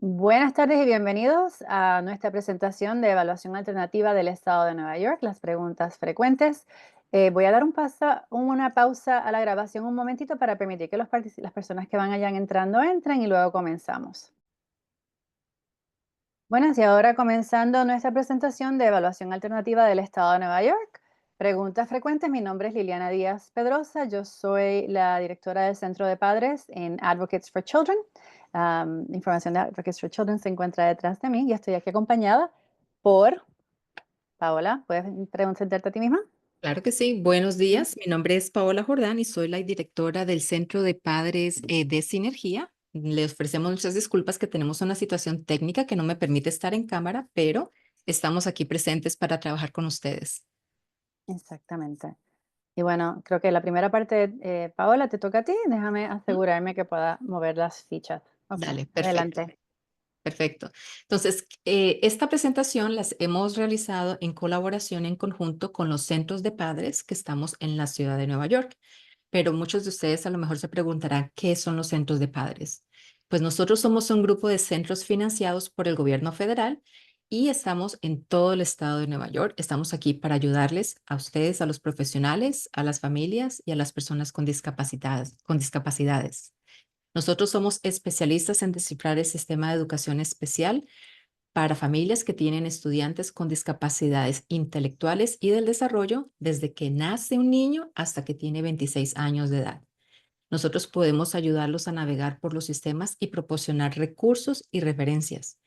Buenas tardes y bienvenidos a nuestra presentación de evaluación alternativa del Estado de Nueva York, las preguntas frecuentes. Voy a dar una pausa a la grabación un momentito para permitir que las personas que van allá entrando entren y luego comenzamos. Buenas, y ahora comenzando nuestra presentación de evaluación alternativa del Estado de Nueva York. Preguntas frecuentes, mi nombre es Liliana Díaz Pedrosa, yo soy la directora del Centro de Padres en Advocates for Children. Información de Advocates for Children se encuentra detrás de mí y estoy aquí acompañada por Paola. ¿Puedes presentarte a ti misma? Claro que sí. Buenos días. Mi nombre es Paola Jordán y soy la directora del Centro de Padres de Sinergia. Le ofrecemos muchas disculpas que tenemos una situación técnica que no me permite estar en cámara, pero estamos aquí presentes para trabajar con ustedes. Exactamente. Y bueno, creo que la primera parte, Paola, te toca a ti. Déjame ¿Mm? asegurarme que pueda mover las fichas. Ok, Dale, perfecto. adelante. Perfecto. Entonces, esta presentación las hemos realizado en colaboración en conjunto con los centros de padres que estamos en la ciudad de Nueva York. Pero muchos de ustedes a lo mejor se preguntarán, ¿qué son los centros de padres? Pues nosotros somos un grupo de centros financiados por el gobierno federal y estamos en todo el estado de Nueva York. Estamos aquí para ayudarles a ustedes, a los profesionales, a las familias y a las personas con discapacidades. Nosotros somos especialistas en descifrar el sistema de educación especial para familias que tienen estudiantes con discapacidades intelectuales y del desarrollo desde que nace un niño hasta que tiene 26 años de edad. Nosotros podemos ayudarlos a navegar por los sistemas y proporcionar recursos y referencias.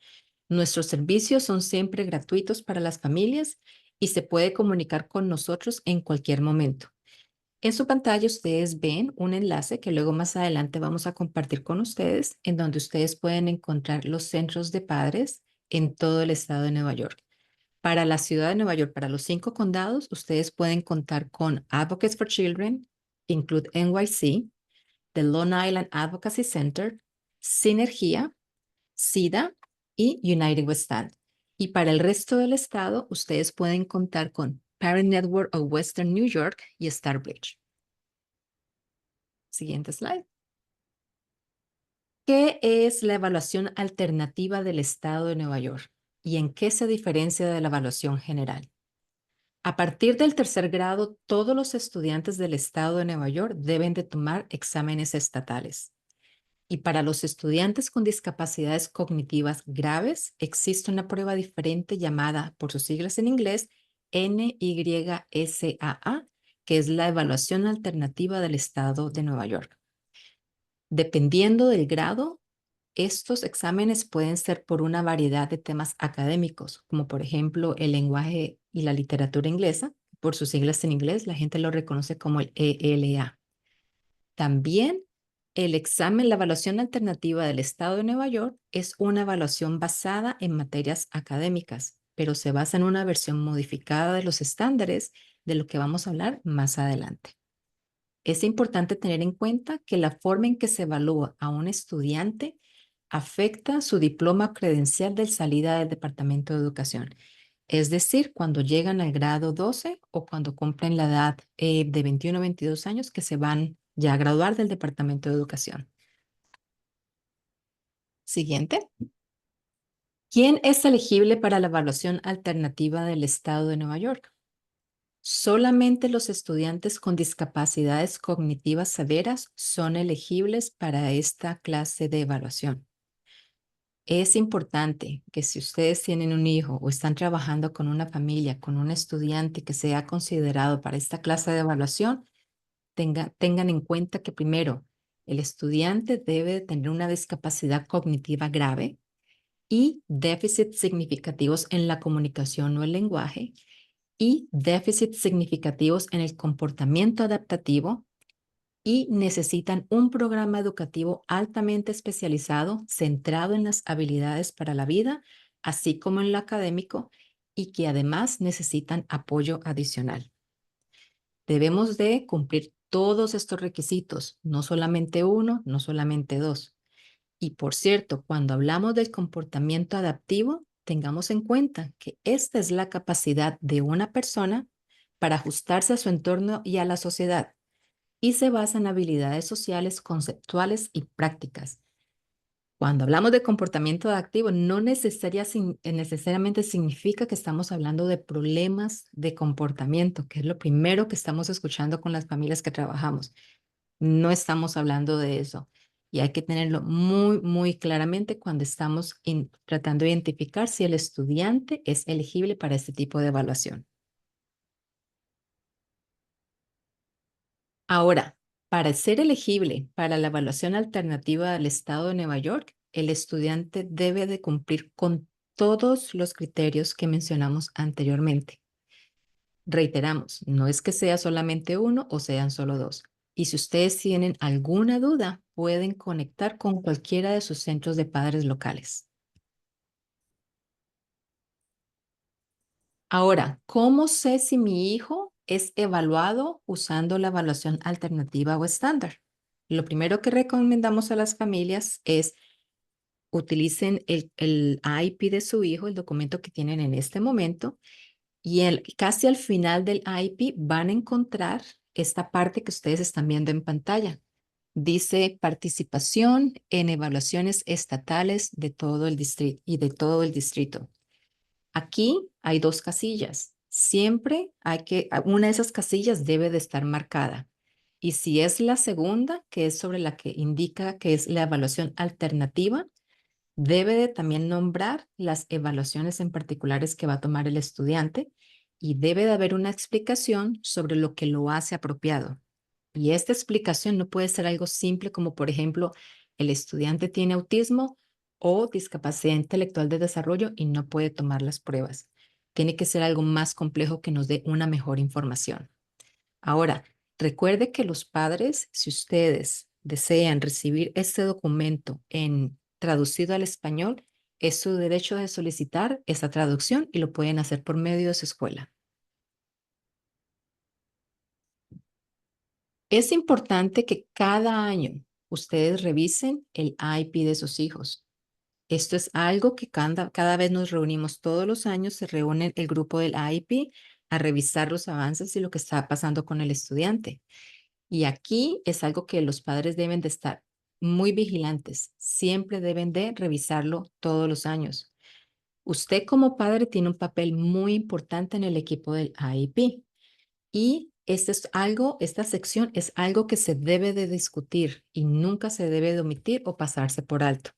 Nuestros servicios son siempre gratuitos para las familias y se puede comunicar con nosotros en cualquier momento. En su pantalla ustedes ven un enlace que luego más adelante vamos a compartir con ustedes, en donde ustedes pueden encontrar los centros de padres en todo el estado de Nueva York. Para la ciudad de Nueva York, para los 5 condados, ustedes pueden contar con Advocates for Children, Include NYC, The Long Island Advocacy Center, Sinergia, SIDA y United We Stand. Y para el resto del estado, ustedes pueden contar con Parent Network of Western New York y Starbridge. Siguiente slide. ¿Qué es la evaluación alternativa del estado de Nueva York y en qué se diferencia de la evaluación general? A partir del tercer grado, todos los estudiantes del estado de Nueva York deben de tomar exámenes estatales. Y para los estudiantes con discapacidades cognitivas graves, existe una prueba diferente llamada, por sus siglas en inglés, NYSAA, que es la evaluación alternativa del estado de Nueva York. Dependiendo del grado, estos exámenes pueden ser por una variedad de temas académicos, como por ejemplo el lenguaje y la literatura inglesa. Por sus siglas en inglés, la gente lo reconoce como el ELA. También la evaluación alternativa del Estado de Nueva York es una evaluación basada en materias académicas, pero se basa en una versión modificada de los estándares de lo que vamos a hablar más adelante. Es importante tener en cuenta que la forma en que se evalúa a un estudiante afecta su diploma o credencial de salida del Departamento de Educación. Es decir, cuando llegan al grado 12 o cuando cumplen la edad de 21 o 22 años que se van ya a graduar del Departamento de Educación. Siguiente. ¿Quién es elegible para la evaluación alternativa del Estado de Nueva York? Solamente los estudiantes con discapacidades cognitivas severas son elegibles para esta clase de evaluación. Es importante que si ustedes tienen un hijo o están trabajando con una familia, con un estudiante que sea considerado para esta clase de evaluación, tengan en cuenta que primero, el estudiante debe de tener una discapacidad cognitiva grave y déficits significativos en la comunicación o el lenguaje y déficits significativos en el comportamiento adaptativo y necesitan un programa educativo altamente especializado, centrado en las habilidades para la vida, así como en lo académico, y que además necesitan apoyo adicional. Debemos de cumplir todos estos requisitos, no solamente uno, no solamente dos. Y por cierto, cuando hablamos del comportamiento adaptivo, tengamos en cuenta que esta es la capacidad de una persona para ajustarse a su entorno y a la sociedad y se basa en habilidades sociales, conceptuales y prácticas. Cuando hablamos de comportamiento adaptivo, no necesariamente significa que estamos hablando de problemas de comportamiento, que es lo primero que estamos escuchando con las familias que trabajamos. No estamos hablando de eso. Y hay que tenerlo muy, muy claramente cuando estamos tratando de identificar si el estudiante es elegible para este tipo de evaluación. Ahora, para ser elegible para la evaluación alternativa del Estado de Nueva York, el estudiante debe de cumplir con todos los criterios que mencionamos anteriormente. Reiteramos, no es que sea solamente uno o sean solo dos. Y si ustedes tienen alguna duda, pueden conectar con cualquiera de sus centros de padres locales. Ahora, ¿cómo sé si mi hijo es evaluado usando la evaluación alternativa o estándar? Lo primero que recomendamos a las familias es utilicen el IEP de su hijo, el documento que tienen en este momento, y casi al final del IEP van a encontrar esta parte que ustedes están viendo en pantalla. Dice participación en evaluaciones estatales de todo el distrito y de todo el distrito. Aquí hay dos casillas. Siempre una de esas casillas debe de estar marcada. Y si es la segunda, que es sobre la que indica que es la evaluación alternativa, debe de también nombrar las evaluaciones en particulares que va a tomar el estudiante y debe de haber una explicación sobre lo que lo hace apropiado. Y esta explicación no puede ser algo simple como, por ejemplo, el estudiante tiene autismo o discapacidad intelectual de desarrollo y no puede tomar las pruebas. Tiene que ser algo más complejo que nos dé una mejor información. Ahora, recuerde que los padres, si ustedes desean recibir este documento traducido al español, es su derecho de solicitar esa traducción y lo pueden hacer por medio de su escuela. Es importante que cada año ustedes revisen el IP de sus hijos. Esto es algo que cada vez nos reunimos todos los años, se reúne el grupo del IP a revisar los avances y lo que está pasando con el estudiante. Y aquí es algo que los padres deben de estar muy vigilantes. Siempre deben de revisarlo todos los años. Usted como padre tiene un papel muy importante en el equipo del IEP. Y esta sección es algo que se debe de discutir y nunca se debe de omitir o pasarse por alto.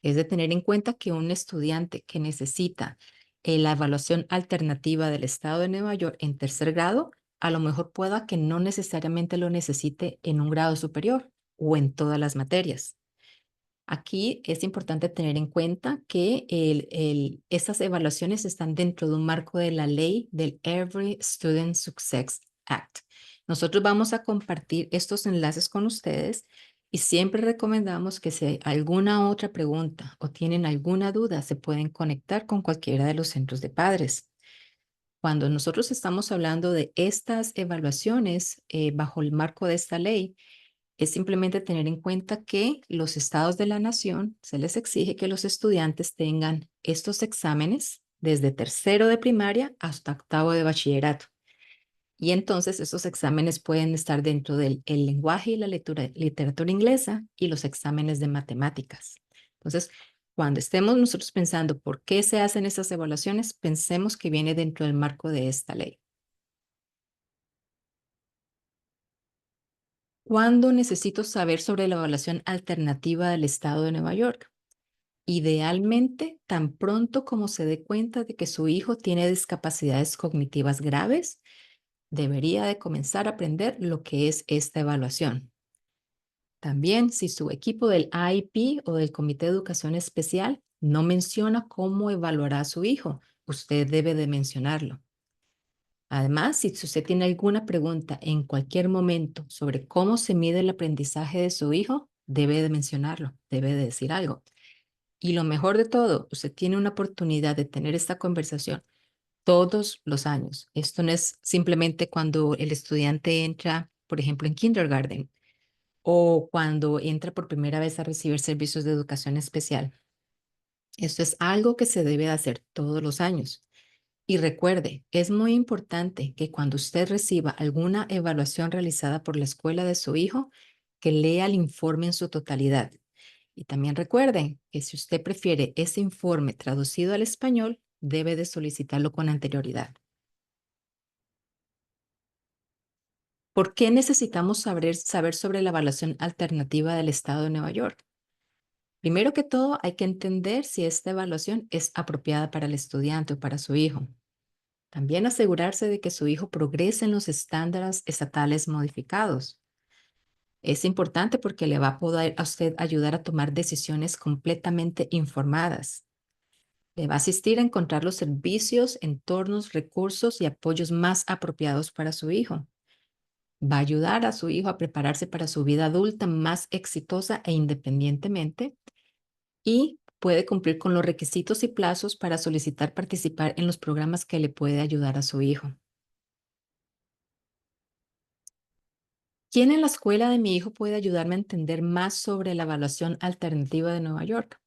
Es de tener en cuenta que un estudiante que necesita la evaluación alternativa del Estado de Nueva York en tercer grado, a lo mejor pueda que no necesariamente lo necesite en un grado superior o en todas las materias. Aquí es importante tener en cuenta que estas evaluaciones están dentro de un marco de la ley del Every Student Success Act. Nosotros vamos a compartir estos enlaces con ustedes y siempre recomendamos que si hay alguna otra pregunta o tienen alguna duda, se pueden conectar con cualquiera de los centros de padres. Cuando nosotros estamos hablando de estas evaluaciones bajo el marco de esta ley, es simplemente tener en cuenta que los estados de la nación se les exige que los estudiantes tengan estos exámenes desde tercero de primaria hasta octavo de bachillerato. Y entonces estos exámenes pueden estar dentro del el lenguaje y la literatura inglesa y los exámenes de matemáticas. Entonces, cuando estemos nosotros pensando por qué se hacen estas evaluaciones, pensemos que viene dentro del marco de esta ley. ¿Cuándo necesito saber sobre la evaluación alternativa del Estado de Nueva York? Idealmente, tan pronto como se dé cuenta de que su hijo tiene discapacidades cognitivas graves, debería de comenzar a aprender lo que es esta evaluación. También, si su equipo del IEP o del Comité de Educación Especial no menciona cómo evaluará a su hijo, usted debe de mencionarlo. Además, si usted tiene alguna pregunta en cualquier momento sobre cómo se mide el aprendizaje de su hijo, debe de mencionarlo, debe de decir algo. Y lo mejor de todo, usted tiene una oportunidad de tener esta conversación todos los años. Esto no es simplemente cuando el estudiante entra, por ejemplo, en kindergarten o cuando entra por primera vez a recibir servicios de educación especial. Esto es algo que se debe de hacer todos los años. Y recuerde, es muy importante que cuando usted reciba alguna evaluación realizada por la escuela de su hijo, que lea el informe en su totalidad Y también recuerden que si usted prefiere ese informe traducido al español, debe de solicitarlo con anterioridad. ¿Por qué necesitamos saber sobre la evaluación alternativa del Estado de Nueva York? Primero que todo, hay que entender si esta evaluación es apropiada para el estudiante o para su hijo. También asegurarse de que su hijo progrese en los estándares estatales modificados. Es importante porque le va a poder a usted ayudar a tomar decisiones completamente informadas. Le va a asistir a encontrar los servicios, entornos, recursos y apoyos más apropiados para su hijo. Va a ayudar a su hijo a prepararse para su vida adulta más exitosa e independientemente y puede cumplir con los requisitos y plazos para solicitar participar en los programas que le puede ayudar a su hijo. ¿Quién en la escuela de mi hijo puede ayudarme a entender más sobre la evaluación alternativa de Nueva York?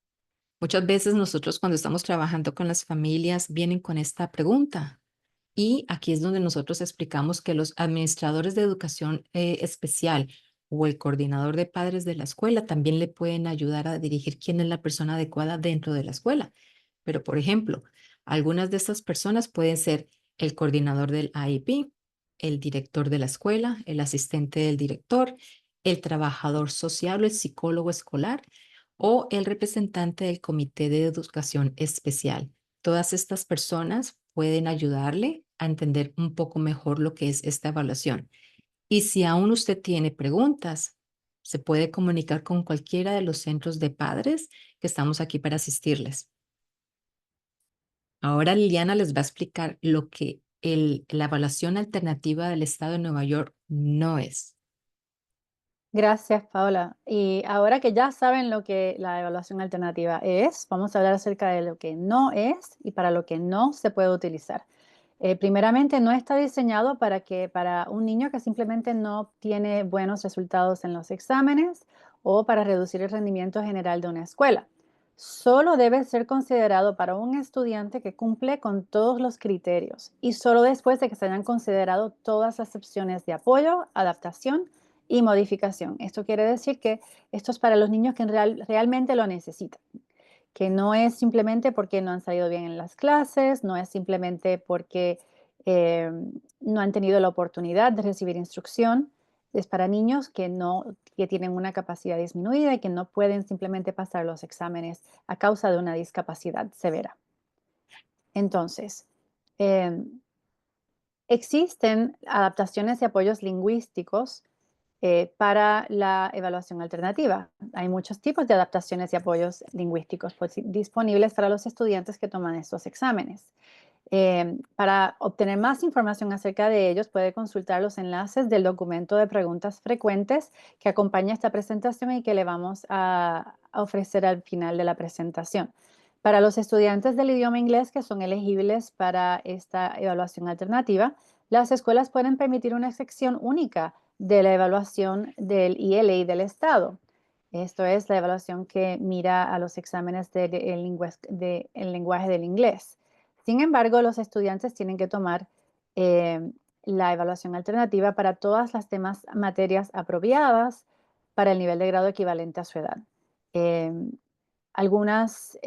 Muchas veces nosotros cuando estamos trabajando con las familias vienen con esta pregunta. Y aquí es donde nosotros explicamos que los administradores de educación especial o el coordinador de padres de la escuela también le pueden ayudar a dirigir quién es la persona adecuada dentro de la escuela. Pero, por ejemplo, algunas de estas personas pueden ser el coordinador del IEP, el director de la escuela, el asistente del director, el trabajador social o el psicólogo escolar o el representante del comité de educación especial. Todas estas personas pueden ayudarle a entender un poco mejor lo que es esta evaluación. Y si aún usted tiene preguntas, se puede comunicar con cualquiera de los centros de padres que estamos aquí para asistirles. Ahora Liliana les va a explicar lo que la evaluación alternativa del Estado de Nueva York no es. Gracias, Paola. Y ahora que ya saben lo que la evaluación alternativa es, vamos a hablar acerca de lo que no es y para lo que no se puede utilizar. Primeramente, no está diseñado para un niño que simplemente no obtiene buenos resultados en los exámenes o para reducir el rendimiento general de una escuela. Solo debe ser considerado para un estudiante que cumple con todos los criterios y solo después de que se hayan considerado todas las opciones de apoyo, adaptación y modificación. Esto quiere decir que esto es para los niños que realmente lo necesitan, que no es simplemente porque no han salido bien en las clases, no es simplemente porque eh, no han tenido la oportunidad de recibir instrucción. Es para niños que tienen una capacidad disminuida y que no pueden simplemente pasar los exámenes a causa de una discapacidad severa. Entonces, em, existen adaptaciones y apoyos lingüísticos para la evaluación alternativa. Hay muchos tipos de adaptaciones y apoyos lingüísticos disponibles para los estudiantes que toman estos exámenes. Para obtener más información acerca de ellos, puede consultar los enlaces del documento de preguntas frecuentes que acompaña esta presentación y que le vamos a ofrecer al final de la presentación. Para los estudiantes del idioma inglés que son elegibles para esta evaluación alternativa, las escuelas pueden permitir una sección única de la evaluación del ELA del Estado. Esto es la evaluación que mira a los exámenes del lenguaje del inglés. Sin embargo, los estudiantes tienen que tomar la evaluación alternativa para todas las demás materias apropiadas para el nivel de grado equivalente a su edad. Eh, algunas,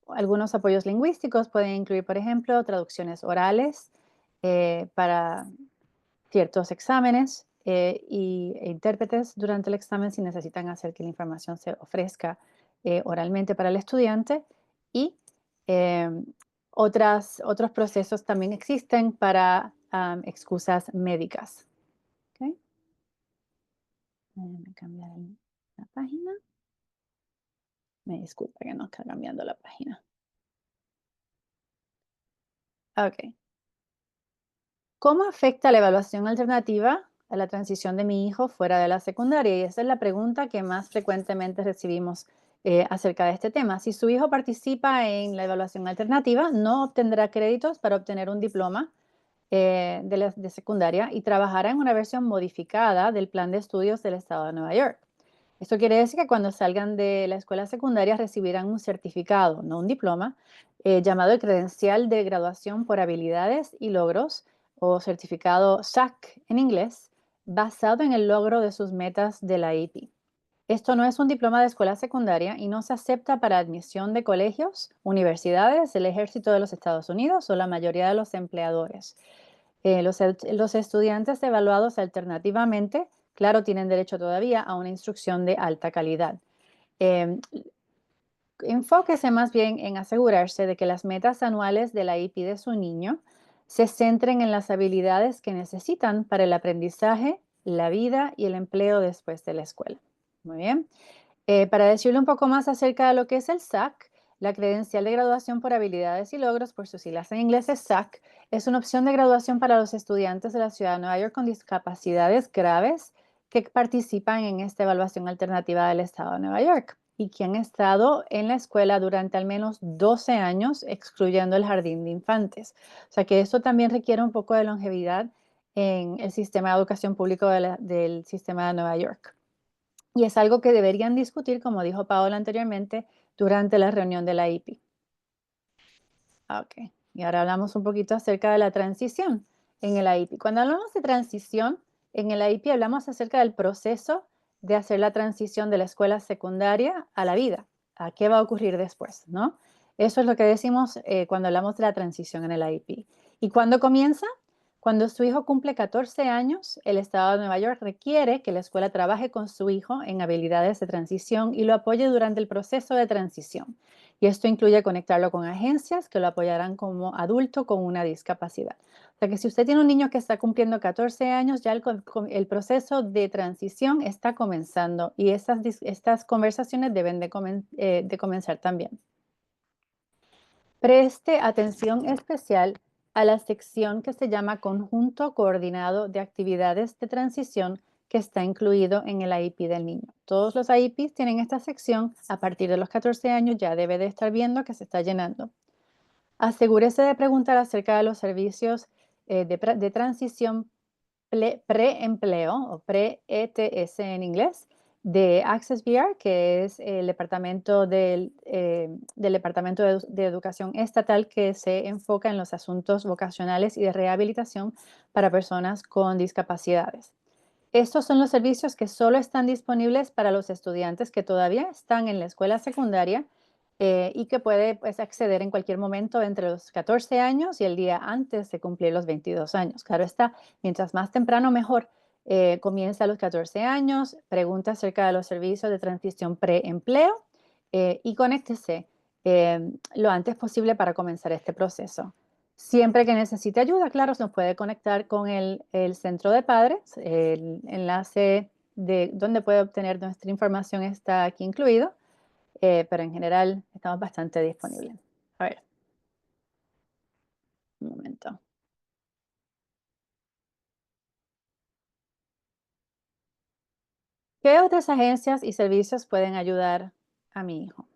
algunos apoyos lingüísticos pueden incluir, por ejemplo, traducciones orales para ciertos exámenes e intérpretes durante el examen si necesitan hacer que la información se ofrezca oralmente para el estudiante y eh, otros procesos también existen para excusas médicas. ¿Ok? Déjenme cambiar la página. Me disculpa que no está cambiando la página. Ok. ¿Cómo afecta la evaluación alternativa a la transición de mi hijo fuera de la secundaria? Y esa es la pregunta que más frecuentemente recibimos acerca de este tema. Si su hijo participa en la evaluación alternativa, no obtendrá créditos para obtener un diploma de secundaria y trabajará en una versión modificada del plan de estudios del estado de Nueva York. Esto quiere decir que cuando salgan de la escuela secundaria recibirán un certificado, no un diploma, llamado el Credencial de Graduación por Habilidades y Logros, o certificado SAC en inglés, basado en el logro de sus metas de la IEP. Esto no es un diploma de escuela secundaria y no se acepta para admisión de colegios, universidades, el ejército de los Estados Unidos o la mayoría de los empleadores. Los estudiantes evaluados alternativamente, claro, tienen derecho todavía a una instrucción de alta calidad. Em, Enfóquese más bien en asegurarse de que las metas anuales de la IP de su niño se centren en las habilidades que necesitan para el aprendizaje, la vida y el empleo después de la escuela. Muy bien. Para decirle un poco más acerca de lo que es el SAC, la credencial de graduación por habilidades y logros, por sus siglas en inglés es SAC, es una opción de graduación para los estudiantes de la ciudad de Nueva York con discapacidades graves que participan en esta evaluación alternativa del estado de Nueva York y que han estado en la escuela durante al menos 12 años, excluyendo el jardín de infantes. O sea que esto también requiere un poco de longevidad en el sistema de educación público del sistema de Nueva York. Y es algo que deberían discutir, como dijo Paola anteriormente, durante la reunión de la IPI. Ok, y ahora hablamos un poquito acerca de la transición en el IEP. Cuando hablamos de transición en el IEP, hablamos acerca del proceso de hacer la transición de la escuela secundaria a la vida, a qué va a ocurrir después, ¿no? Eso es lo que decimos cuando hablamos de la transición en el IEP. ¿Y cuándo comienza? Cuando su hijo cumple 14 años, el Estado de Nueva York requiere que la escuela trabaje con su hijo en habilidades de transición y lo apoye durante el proceso de transición. Y esto incluye conectarlo con agencias que lo apoyarán como adulto con una discapacidad. O sea que si usted tiene un niño que está cumpliendo 14 años, ya el proceso de transición está comenzando y estas conversaciones deben de comenzar también. Preste atención especial a la sección que se llama Conjunto Coordinado de Actividades de Transición que está incluido en el IEP del niño. Todos los IEPs tienen esta sección. A partir de los 14 años ya debe de estar viendo que se está llenando. Asegúrese de preguntar acerca de los servicios de transición preempleo o pre-ETS en inglés de Access VR, que es el departamento del Departamento de Educación Estatal que se enfoca en los asuntos vocacionales y de rehabilitación para personas con discapacidades. Estos son los servicios que solo están disponibles para los estudiantes que todavía están en la escuela secundaria y que puede pues, acceder en cualquier momento entre los 14 años y el día antes de cumplir los 22 años. Claro está, mientras más temprano mejor. Comienza a los 14 años, pregunta acerca de los servicios de transición preempleo y conéctese lo antes posible para comenzar este proceso. Siempre que necesite ayuda, claro, se nos puede conectar con el centro de padres. El enlace de donde puede obtener nuestra información está aquí incluido, pero en general estamos bastante disponibles. A ver, un momento. ¿Qué otras agencias y servicios pueden ayudar a mi hijo?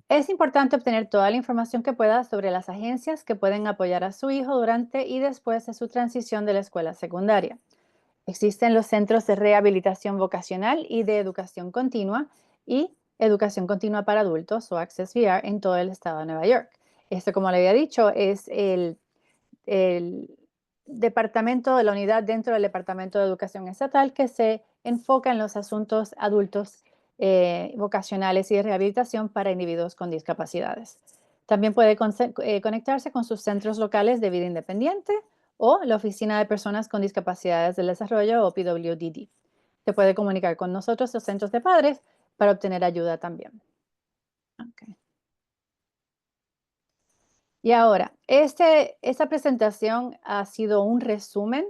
Es importante obtener toda la información que pueda sobre las agencias que pueden apoyar a su hijo durante y después de su transición de la escuela secundaria. Existen los centros de rehabilitación vocacional y de educación continua y educación continua para adultos o Access VR en todo el estado de Nueva York. Esto, como le había dicho, es el departamento de la unidad dentro del Departamento de Educación Estatal que se enfoca en los asuntos adultos vocacionales y de rehabilitación para individuos con discapacidades. También puede conectarse con sus centros locales de vida independiente o la Oficina de Personas con Discapacidades del Desarrollo o PWDD. Se puede comunicar con nosotros, los centros de padres, para obtener ayuda también. Okay. Y ahora, esta presentación ha sido un resumen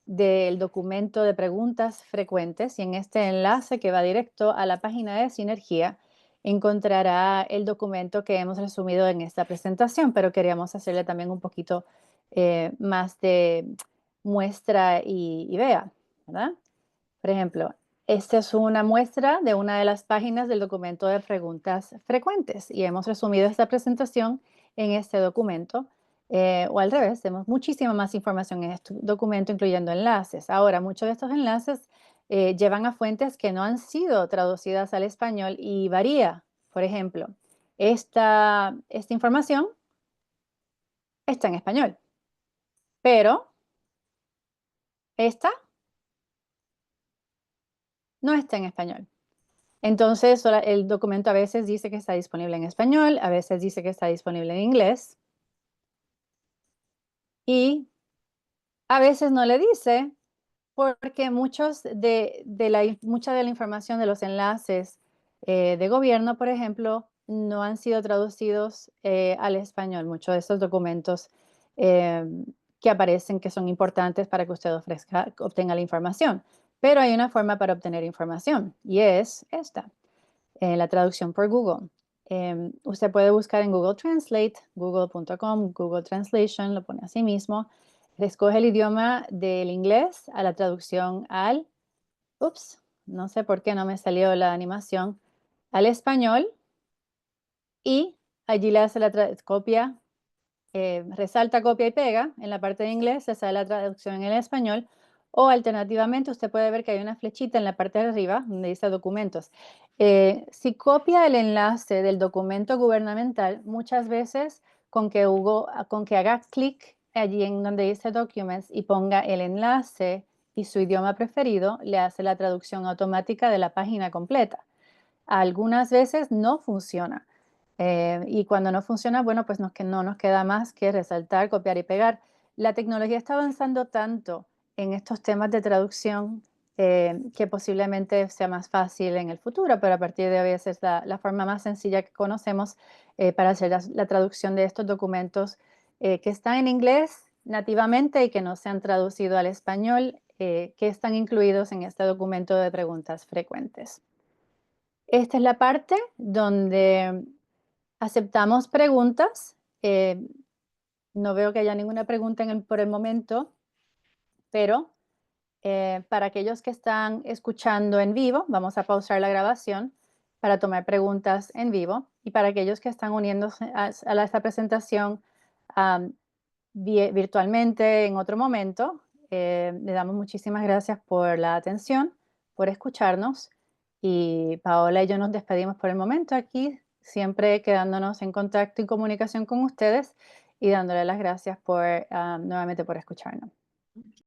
del documento de preguntas frecuentes y en este enlace que va directo a la página de Sinergia encontrará el documento que hemos resumido en esta presentación, pero queríamos hacerle también un poquito más de muestra y vea, ¿verdad? Por ejemplo, esta es una muestra de una de las páginas del documento de preguntas frecuentes y hemos resumido esta presentación en este documento. O al revés, tenemos muchísima más información en este documento, incluyendo enlaces. Ahora, muchos de estos enlaces llevan a fuentes que no han sido traducidas al español y varía. Por ejemplo, esta información está en español, pero esta no está en español. Entonces, el documento a veces dice que está disponible en español, a veces dice que está disponible en inglés y a veces no le dice porque mucha de la información de los enlaces de gobierno, por ejemplo, no han sido traducidos al español. Muchos de esos documentos eh, que aparecen que son importantes para que usted obtenga la información. Pero hay una forma para obtener información y es esta, la traducción por Google. Usted puede buscar en Google Translate, google.com, Google Translation, lo pone así mismo. Escoge el idioma del inglés a la traducción ups, no sé por qué no me salió la animación, al español y allí le hace la copia, resalta, copia y pega. En la parte de inglés se sale la traducción en el español. O alternativamente usted puede ver que hay una flechita en la parte de arriba donde dice documentos. Si copia el enlace del documento gubernamental, muchas veces con que haga clic allí en donde dice Documents y ponga el enlace y su idioma preferido, le hace la traducción automática de la página completa. Algunas veces no funciona. Y cuando no funciona, bueno, pues que no nos queda más que resaltar, copiar y pegar. La tecnología está avanzando tanto en estos temas de traducción que posiblemente sea más fácil en el futuro, pero a partir de hoy esa es la forma más sencilla que conocemos para hacer la traducción de estos documentos que están en inglés nativamente y que no se han traducido al español, que están incluidos en este documento de preguntas frecuentes. Esta es la parte donde aceptamos preguntas. No veo que haya ninguna pregunta por el momento, pero para aquellos que están escuchando en vivo, vamos a pausar la grabación para tomar preguntas en vivo. Y para aquellos que están uniéndose a esta presentación virtualmente en otro momento, le damos muchísimas gracias por la atención, por escucharnos. Y Paola y yo nos despedimos por el momento aquí, siempre quedándonos en contacto y comunicación con ustedes y dándole las gracias nuevamente por escucharnos.